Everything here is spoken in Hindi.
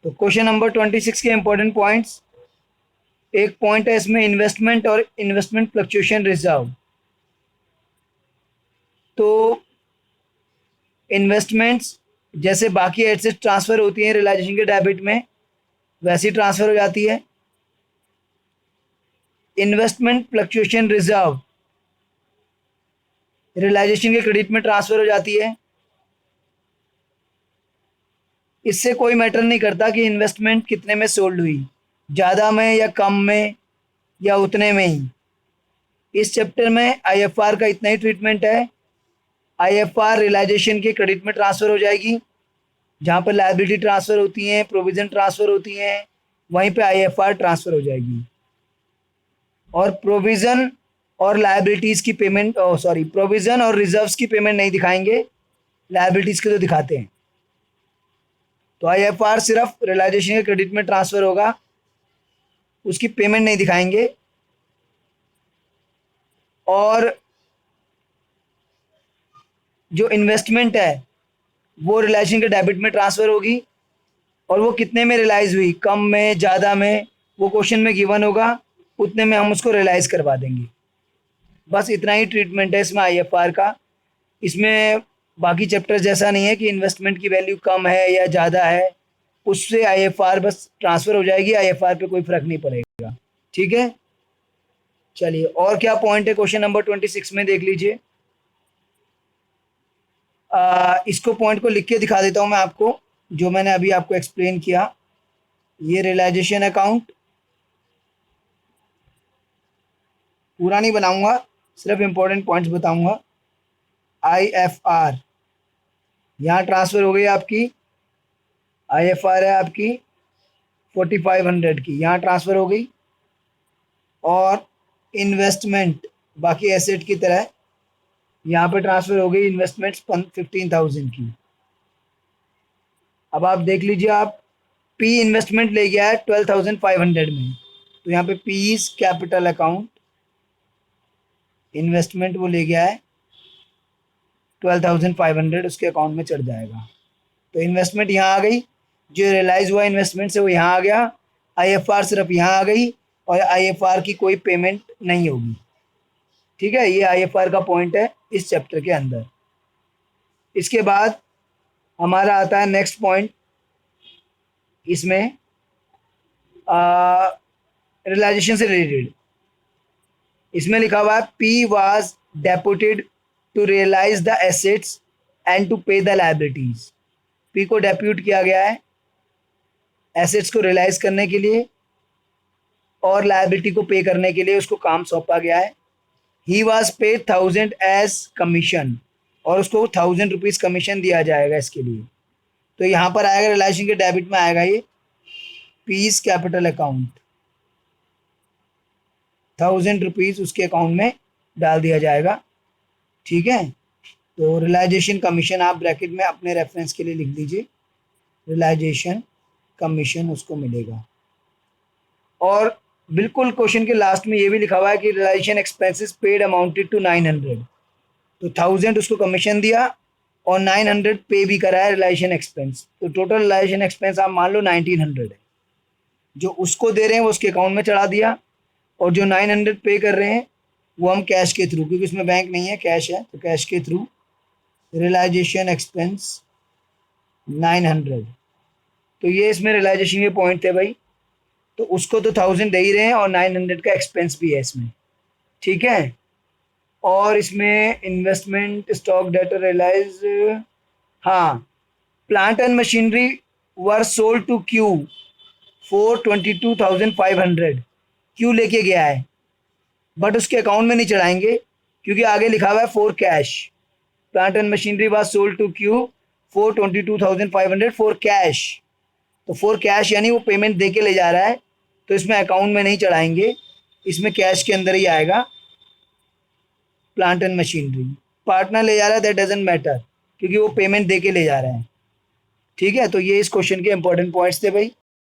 तो क्वेश्चन नंबर 26 के इंपॉर्टेंट पॉइंट्स, एक पॉइंट है इसमें इन्वेस्टमेंट और इन्वेस्टमेंट फ्लक्चुएशन रिजर्व। तो इन्वेस्टमेंट्स जैसे बाकी एसेट ट्रांसफर होती हैं रियलाइजेशन के डेबिट में, वैसी ट्रांसफर हो जाती है। इन्वेस्टमेंट फ्लक्चुएशन रिजर्व रियलाइजेशन के क्रेडिट में ट्रांसफर हो जाती है। इससे कोई मैटर नहीं करता कि इन्वेस्टमेंट कितने में सोल्ड हुई, ज़्यादा में या कम में या उतने में ही। इस चैप्टर में आईएफआर का इतना ही ट्रीटमेंट है। आईएफआर रियलाइजेशन के क्रेडिट में ट्रांसफ़र हो जाएगी, जहाँ पर लायबिलिटी ट्रांसफ़र होती हैं, प्रोविज़न ट्रांसफ़र होती हैं, वहीं पे आईएफआर ट्रांसफ़र हो जाएगी। और प्रोविज़न और लायबिलिटीज़ की पेमेंट, प्रोविज़न और रिजर्व्स की पेमेंट नहीं दिखाएंगे, लायबिलिटीज़ के तो दिखाते हैं। तो आईएफआर सिर्फ रियलाइजेशन के क्रेडिट में ट्रांसफ़र होगा, उसकी पेमेंट नहीं दिखाएंगे। और जो इन्वेस्टमेंट है वो रियलाइजेशन के डेबिट में ट्रांसफ़र होगी, और वो कितने में रियलाइज़ हुई, कम में ज़्यादा में, वो क्वेश्चन में गिवन होगा, उतने में हम उसको रियलाइज़ करवा देंगे। बस इतना ही ट्रीटमेंट है इसमें आईएफआर का। इसमें बाकी चैप्टर जैसा नहीं है कि इन्वेस्टमेंट की वैल्यू कम है या ज़्यादा है, उससे आईएफआर बस ट्रांसफ़र हो जाएगी, आईएफआर पे कोई फ़र्क नहीं पड़ेगा। ठीक है, चलिए और क्या पॉइंट है क्वेश्चन नंबर 26 में देख लीजिए। इसको पॉइंट को लिख के दिखा देता हूँ मैं आपको, जो मैंने अभी आपको एक्सप्लेन किया। ये रियलाइजेशन अकाउंट पूरा नहीं बनाऊंगा, सिर्फ इम्पोर्टेंट पॉइंट्स बताऊंगा। आईएफआर यहाँ ट्रांसफ़र हो गई आपकी, आईएफआर है आपकी 4500 की, यहाँ ट्रांसफ़र हो गई। और इन्वेस्टमेंट बाकी एसेट की तरह यहाँ पे ट्रांसफ़र हो गई, इन्वेस्टमेंट्स 15,000 की। अब आप देख लीजिए, आप पी इन्वेस्टमेंट ले गया है 12,500 में, तो यहाँ पे पीस कैपिटल अकाउंट इन्वेस्टमेंट वो ले गया है 12,500, उसके अकाउंट में चढ़ जाएगा। तो इन्वेस्टमेंट यहाँ आ गई, जो रियलाइज़ हुआ इन्वेस्टमेंट से वो यहाँ आ गया, आईएफआर सिर्फ यहाँ आ गई, और आईएफआर की कोई पेमेंट नहीं होगी। ठीक है, ये आईएफआर का पॉइंट है इस चैप्टर के अंदर। इसके बाद हमारा आता है नेक्स्ट पॉइंट, इसमें रियलाइजेशन से रिलेटेड। इसमें लिखा हुआ है P was deputed to realise the assets and to pay the liabilities. P को डेप्यूट किया गया है एसेट्स को रियलाइज करने के लिए और लायबिलिटी को पे करने के लिए, उसको काम सौंपा गया है। He was paid 1000 as commission, और उसको 1000 रुपीज़ कमीशन दिया जाएगा इसके लिए। तो यहाँ पर आएगा रियलाइजेशन के डेबिट में आएगा ये पीस कैपिटल अकाउंट, 1000 रुपीज़ उसके अकाउंट में डाल दिया जाएगा। ठीक है, तो रियलाइजेशन कमीशन आप ब्रैकेट में अपने रेफरेंस के लिए लिख दीजिए, रियलाइजेशन कमीशन उसको मिलेगा। और बिल्कुल क्वेश्चन के लास्ट में ये भी लिखा हुआ है कि realisation expenses paid amounted to 900, तो 1000 उसको कमीशन दिया और 900 पे भी करा है रियलाइजेशन एक्सपेंस, तो टोटल रियलाइजेशन एक्सपेंस आप मान लो 1900 है। जो उसको दे रहे हैं वो उसके अकाउंट में चढ़ा दिया, और जो 900 पे कर रहे हैं वो हम कैश के थ्रू, क्योंकि इसमें बैंक नहीं है कैश है, तो कैश के थ्रू रियलाइजेशन एक्सपेंस 900। तो ये इसमें रियलाइजेशन के पॉइंट थे भाई, तो उसको तो 1000 दे ही रहे हैं और 900 का एक्सपेंस भी है इसमें। ठीक है, और इसमें इन्वेस्टमेंट स्टॉक डेटर रियलाइज, हाँ, plant and machinery were sold to Q for 22,500, Q लेके गया है बट उसके अकाउंट में नहीं चढ़ाएंगे, क्योंकि आगे लिखा हुआ है for cash. Plant and machinery was sold to Q for 22,500 for cash, तो फॉर कैश यानी वो पेमेंट दे के ले जा रहा है, तो इसमें अकाउंट में नहीं चढ़ाएंगे, इसमें कैश के अंदर ही आएगा प्लांट एंड मशीनरी। पार्टनर ले जा रहा है दैट डजंट मैटर, क्योंकि वो पेमेंट दे के ले जा रहा है। ठीक है, तो ये इस क्वेश्चन के इंपॉर्टेंट पॉइंट्स थे भाई।